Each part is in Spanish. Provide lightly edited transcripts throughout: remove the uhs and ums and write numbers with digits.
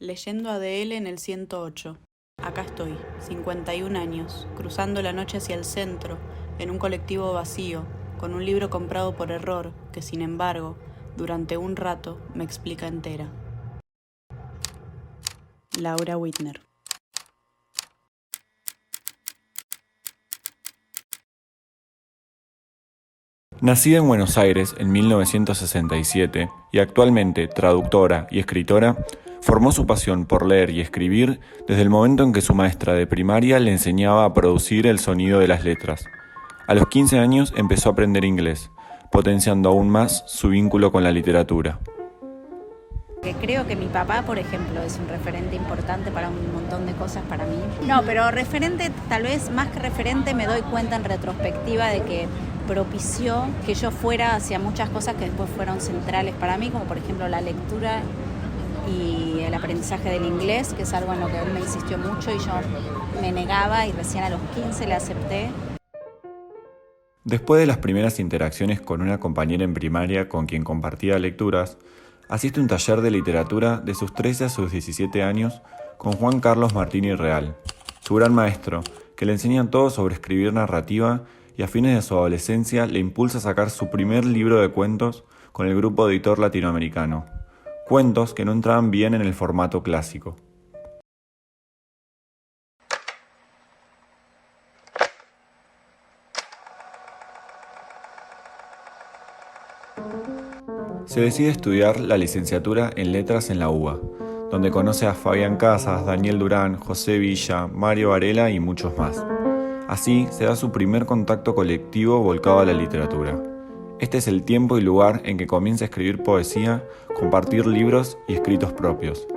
Leyendo Adele en el 108. Acá estoy, 51 años, cruzando la noche hacia el centro, en un colectivo vacío, con un libro comprado por error, que sin embargo, durante un rato, me explica entera. Laura Whitner. Nacida en Buenos Aires en 1967 y actualmente traductora y escritora, formó su pasión por leer y escribir desde el momento en que su maestra de primaria le enseñaba a producir el sonido de las letras. A los 15 años empezó a aprender inglés, potenciando aún más su vínculo con la literatura. Creo que mi papá, por ejemplo, es un referente importante para un montón de cosas para mí. No, pero referente, tal vez más que referente, me doy cuenta en retrospectiva de que propició que yo fuera hacia muchas cosas que después fueron centrales para mí, como por ejemplo la lectura y el aprendizaje del inglés, que es algo en lo que él me insistió mucho y yo me negaba y recién a los 15 le acepté. Después de las primeras interacciones con una compañera en primaria con quien compartía lecturas, asiste a un taller de literatura de sus 13 a sus 17 años con Juan Carlos Martini Real, su gran maestro, que le enseña todo sobre escribir narrativa y a fines de su adolescencia le impulsa a sacar su primer libro de cuentos con el grupo editor latinoamericano, cuentos que no entraban bien en el formato clásico. Se decide estudiar la licenciatura en Letras en la UBA, donde conoce a Fabián Casas, Daniel Durán, José Villa, Mario Varela y muchos más. Así se da su primer contacto colectivo volcado a la literatura. Este es el tiempo y lugar en que comienza a escribir poesía, compartir libros y escritos propios.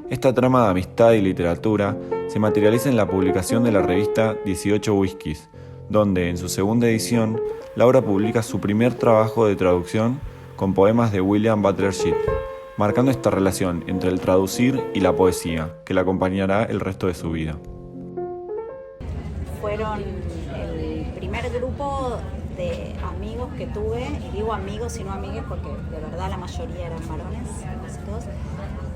Esta trama de amistad y literatura se materializa en la publicación de la revista 18 Whiskies, donde en su segunda edición, Laura publica su primer trabajo de traducción con poemas de William Butler Yeats, marcando esta relación entre el traducir y la poesía, que la acompañará el resto de su vida. Fueron el primer grupo de amigos que tuve, y digo amigos y no amigues porque de verdad la mayoría eran varones, casi todos,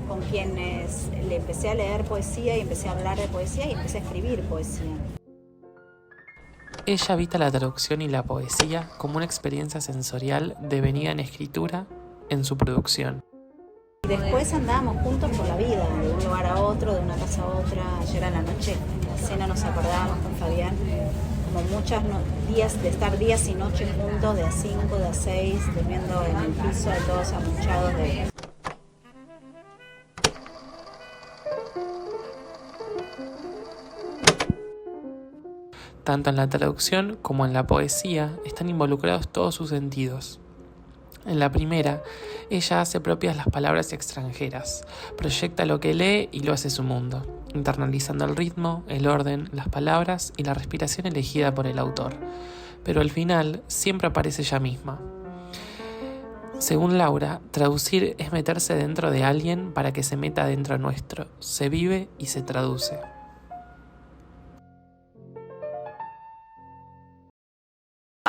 con quienes le empecé a leer poesía y empecé a hablar de poesía y empecé a escribir poesía. Ella habita la traducción y la poesía como una experiencia sensorial devenida en escritura en su producción. Y después andábamos juntos por la vida, de un lugar a otro, de una casa a otra. Ayer a la noche en la cena nos acordábamos con Fabián, como muchos días de estar días y noches juntos, de a 5, de a 6, durmiendo en el piso, todos amuchados de... Tanto en la traducción como en la poesía están involucrados todos sus sentidos. En la primera, ella hace propias las palabras extranjeras, proyecta lo que lee y lo hace su mundo, internalizando el ritmo, el orden, las palabras y la respiración elegida por el autor. Pero al final siempre aparece ella misma. Según Laura, traducir es meterse dentro de alguien para que se meta dentro nuestro, se vive y se traduce.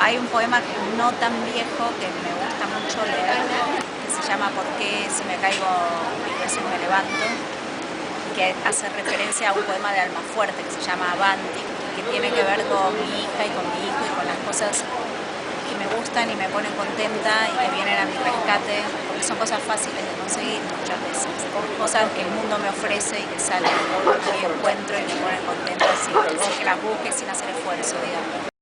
Hay un poema no tan viejo que me gusta mucho leer, que se llama ¿Por qué si me caigo mil veces me levanto?, que hace referencia a un poema de Almafuerte que se llama Avanti, que tiene que ver con mi hija y con mi hijo y con las cosas que me gustan y me ponen contenta y que vienen a mi rescate, porque son cosas fáciles de conseguir muchas veces, cosas que el mundo me ofrece y que salen y encuentro y me ponen contenta sin que las busque, sin hacer esfuerzo, digamos.